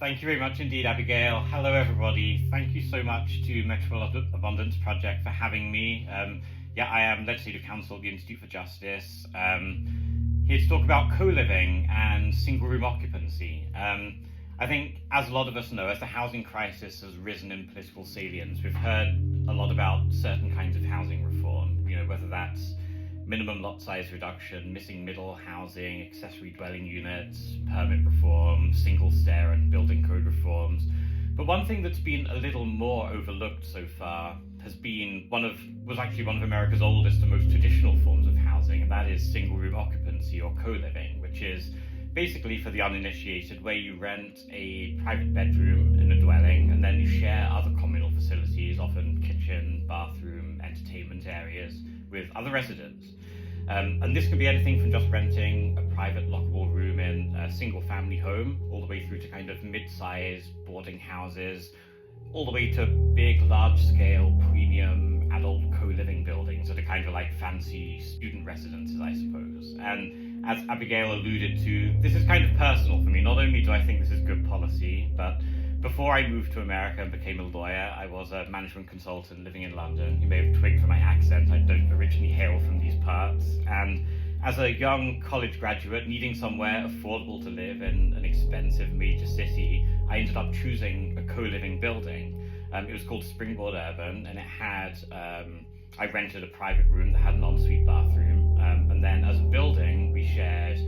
Thank you very much indeed, Abigail. Hello, everybody. Thank you so much to Metro Abundance Project for having me. I am Legislative Counsel at the Institute for Justice, here to talk about co-living and single-room occupancy. I think, as a lot of us know, as the housing crisis has risen in political salience, we've heard a lot about certain kinds of housing reform, whether that's minimum lot size reduction, missing middle housing, accessory dwelling units, permit reform, single stair and building code reforms. But one thing that's been a little more overlooked so far was actually one of America's oldest and most traditional forms of housing, and that is single room occupancy or co-living, which is basically, for the uninitiated, where you rent a private bedroom in a dwelling and then you share other communal facilities, often kitchen, bathroom, entertainment areas, with other residents. And this can be anything from just renting a private lockable room in a single family home, all the way through to kind of mid-sized boarding houses, all the way to big, large-scale, premium adult co-living buildings that are kind of like fancy student residences, I suppose. And as Abigail alluded to, this is kind of personal for me. Not only do I think this is good policy, but before I moved to America and became a lawyer, I was a management consultant living in London. You may have twigged from my accent, I don't originally hail from these parts. And as a young college graduate needing somewhere affordable to live in an expensive major city, I ended up choosing a co-living building. It was called Springboard Urban, and it had, I rented a private room that had an ensuite bathroom. And then as a building, we shared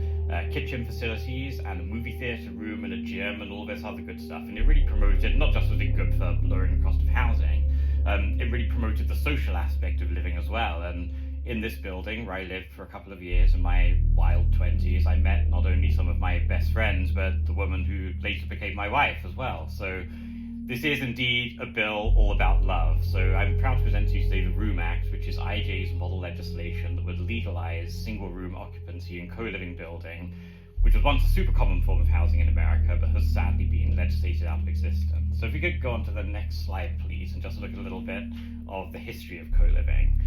kitchen facilities and a movie theatre room and a gym and all this other good stuff. And it really promoted, not just was it good for lowering the cost of housing, it really promoted the social aspect of living as well. And in this building, where I lived for a couple of years in my wild 20s, I met not only some of my best friends, but the woman who later became my wife as well. So this is indeed a bill all about love. So I'm proud to present to you today the Room Act, which is IJ's model legislation that would legalize single-room occupancy in co-living building, which was once a super common form of housing in America, but has sadly been legislated out of existence. So if we could go on to the next slide, please, and just look at a little bit of the history of co-living.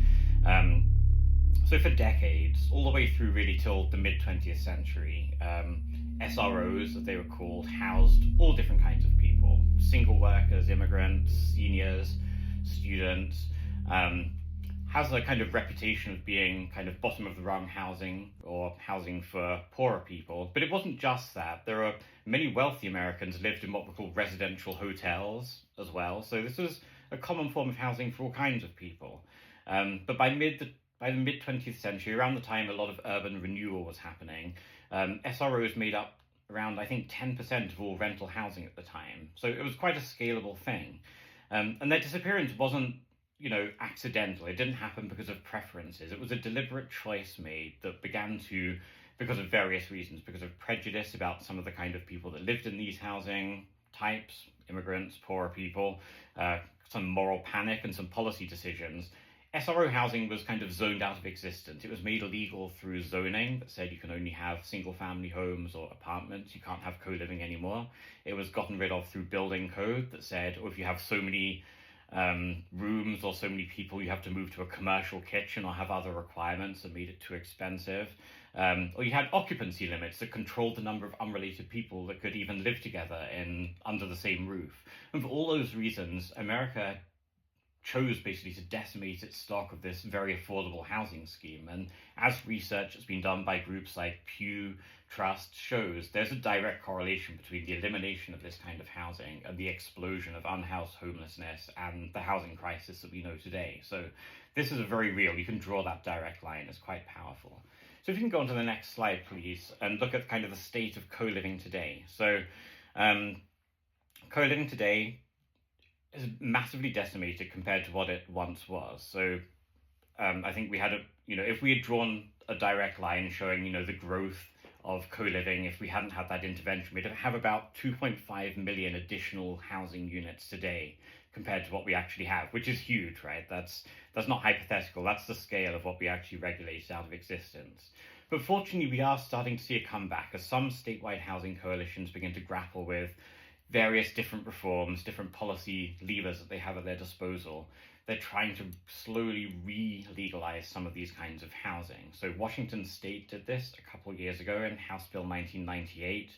So for decades, all the way through really till the mid-20th century, SROs, as they were called, housed all different kinds of people: single workers, immigrants, seniors, students. Has a kind of reputation of being kind of bottom of the rung housing or housing for poorer people. But it wasn't just that. There are many wealthy Americans lived in what were called residential hotels as well. So this was a common form of housing for all kinds of people. But by the mid-20th century, around the time a lot of urban renewal was happening, SROs made up around, I think, 10% of all rental housing at the time. So it was quite a scalable thing. And their disappearance wasn't, accidental. It didn't happen because of preferences. It was a deliberate choice made that began to, because of various reasons, because of prejudice about some of the kind of people that lived in these housing types, immigrants, poorer people, some moral panic and some policy decisions. SRO housing was kind of zoned out of existence. It was made illegal through zoning that said you can only have single-family homes or apartments. You can't have co-living anymore. It was gotten rid of through building code that said, if you have so many rooms or so many people, you have to move to a commercial kitchen or have other requirements that made it too expensive. Or you had occupancy limits that controlled the number of unrelated people that could even live together under the same roof. And for all those reasons, America chose basically to decimate its stock of this very affordable housing scheme. And as research that's been done by groups like Pew Trust shows, there's a direct correlation between the elimination of this kind of housing and the explosion of unhoused homelessness and the housing crisis that we know today. So this is a very real, you can draw that direct line, it's quite powerful. So if you can go on to the next slide, please, and look at kind of the state of co-living today. So co-living today is massively decimated compared to what it once was. So I think we had if we had drawn a direct line showing, the growth of co-living, if we hadn't had that intervention, we'd have about 2.5 million additional housing units today compared to what we actually have, which is huge, right? That's not hypothetical. That's the scale of what we actually regulated out of existence. But fortunately, we are starting to see a comeback as some statewide housing coalitions begin to grapple with various different reforms, different policy levers that they have at their disposal. They're trying to slowly re-legalize some of these kinds of housing. So Washington State did this a couple of years ago in House Bill 1998.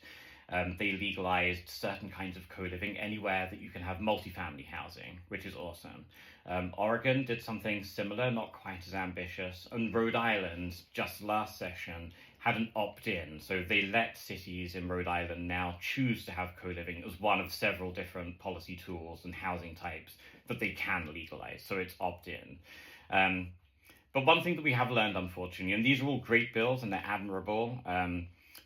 They legalized certain kinds of co-living anywhere that you can have multifamily housing, which is awesome. Oregon did something similar, not quite as ambitious, and Rhode Island, just last session, had an opt-in. So they let cities in Rhode Island now choose to have co-living as one of several different policy tools and housing types that they can legalize. So it's opt-in. But one thing that we have learned, unfortunately, and these are all great bills and they're admirable,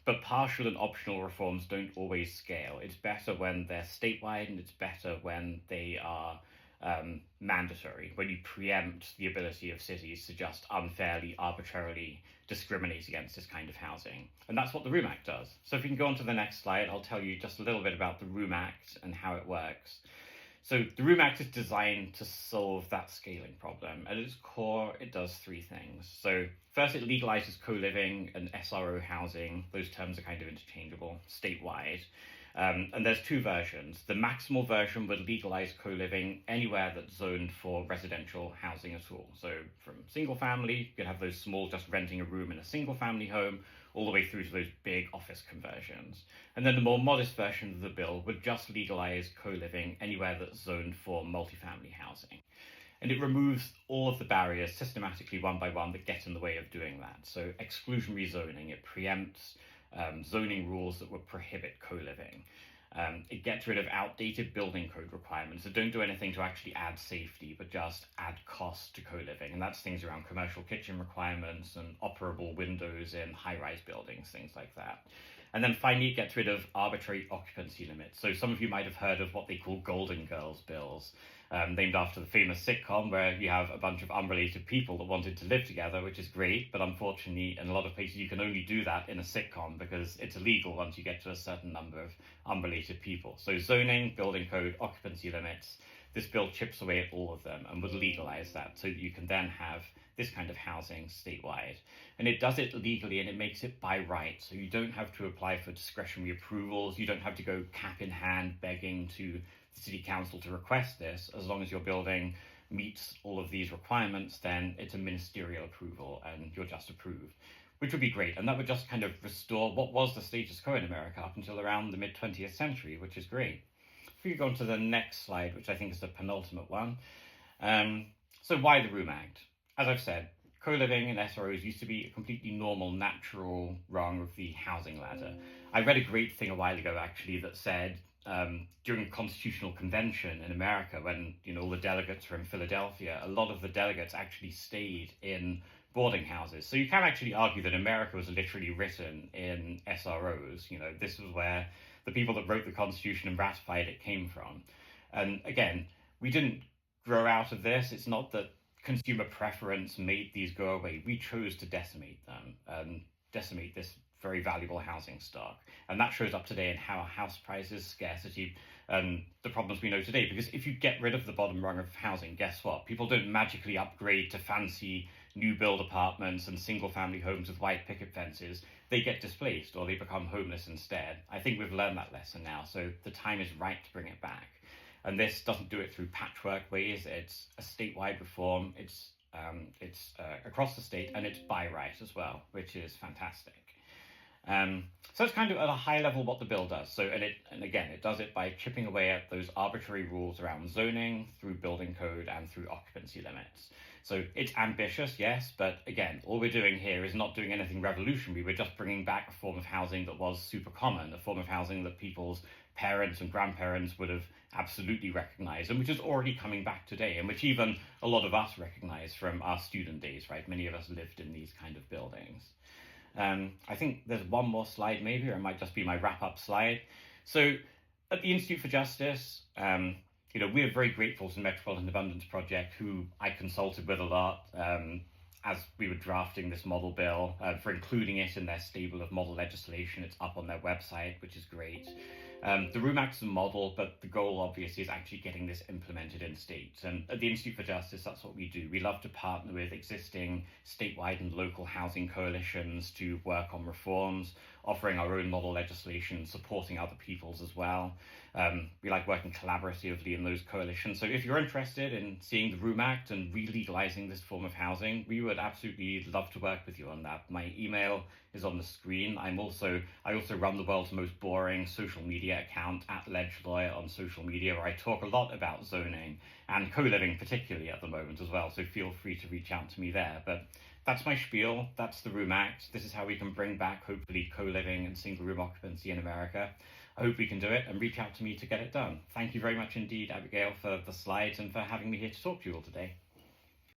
but partial and optional reforms don't always scale. It's better when they're statewide, and it's better when they are mandatory, when you preempt the ability of cities to just unfairly, arbitrarily discriminate against this kind of housing. And that's what the Room Act does. So if you can go on to the next slide, I'll tell you just a little bit about the Room Act and how it works. So the Room Act is designed to solve that scaling problem. At its core, it does three things. So first, it legalizes co-living and SRO housing. Those terms are kind of interchangeable statewide. And there's two versions. The maximal version would legalize co-living anywhere that's zoned for residential housing at all. So from single family, you could have those small, just renting a room in a single family home, all the way through to those big office conversions. And then the more modest version of the bill would just legalize co-living anywhere that's zoned for multifamily housing. And it removes all of the barriers systematically, one by one, that get in the way of doing that. So exclusionary zoning, it preempts zoning rules that would prohibit co-living. It gets rid of outdated building code requirements that don't do anything to actually add safety, but just add cost to co-living. And that's things around commercial kitchen requirements and operable windows in high-rise buildings, things like that. And then finally, it gets rid of arbitrary occupancy limits. So some of you might have heard of what they call Golden Girls bills, named after the famous sitcom where you have a bunch of unrelated people that wanted to live together, which is great. But unfortunately, in a lot of places, you can only do that in a sitcom because it's illegal once you get to a certain number of unrelated people. So zoning, building code, occupancy limits, this bill chips away at all of them and would legalize that so that you can then have this kind of housing statewide. And it does it legally and it makes it by right. So you don't have to apply for discretionary approvals. You don't have to go cap in hand begging to the city council to request this. As long as your building meets all of these requirements, then it's a ministerial approval and you're just approved, which would be great. And that would just kind of restore what was the status quo in America up until around the mid-20th century, which is great. If we go on to the next slide, which I think is the penultimate one. So why the Room Act? As I've said, co-living and SROs used to be a completely normal, natural rung of the housing ladder. I read a great thing a while ago, actually, that said during the Constitutional Convention in America, when all the delegates were in Philadelphia, a lot of the delegates actually stayed in boarding houses. So you can actually argue that America was literally written in SROs. This was where the people that wrote the Constitution and ratified it came from. And again, we didn't grow out of this. It's not that consumer preference made these go away. We chose to decimate them, decimate this very valuable housing stock. And that shows up today in how house prices, scarcity, and the problems we know today. Because if you get rid of the bottom rung of housing, guess what? People don't magically upgrade to fancy new build apartments and single family homes with white picket fences. They get displaced or they become homeless instead. I think we've learned that lesson now. So the time is right to bring it back. And this doesn't do it through patchwork ways. It's a statewide reform. It's across the state, and it's by right as well, which is fantastic. So it's kind of at a high level what the bill does. So and again, it does it by chipping away at those arbitrary rules around zoning through building code and through occupancy limits. So it's ambitious, yes, but again, all we're doing here is not doing anything revolutionary. We're just bringing back a form of housing that was super common, a form of housing that people's parents and grandparents would have absolutely recognized, and which is already coming back today, and which even a lot of us recognize from our student days, right? Many of us lived in these kind of buildings. I think there's one more slide maybe, or it might just be my wrap-up slide. So at the Institute for Justice, we're very grateful to the Metropolitan Abundance Project, who I consulted with a lot as we were drafting this model bill, for including it in their stable of model legislation. It's up on their website, which is great. The Room Act's a model, but the goal obviously is actually getting this implemented in states. And at the Institute for Justice, that's what we do. We love to partner with existing statewide and local housing coalitions to work on reforms, offering our own model legislation, supporting other people's as well. We like working collaboratively in those coalitions. So if you're interested in seeing the Room Act and re-legalizing this form of housing, we would absolutely love to work with you on that. My email is on the screen. I also run the world's most boring social media account @LegLawyer on social media, where I talk a lot about zoning and co-living particularly at the moment as well. So feel free to reach out to me there. But that's my spiel. That's the Room Act. This is how we can bring back, hopefully, co-living and single room occupancy in America. I hope we can do it, and reach out to me to get it done. Thank you very much indeed, Abigail, for the slides and for having me here to talk to you all today.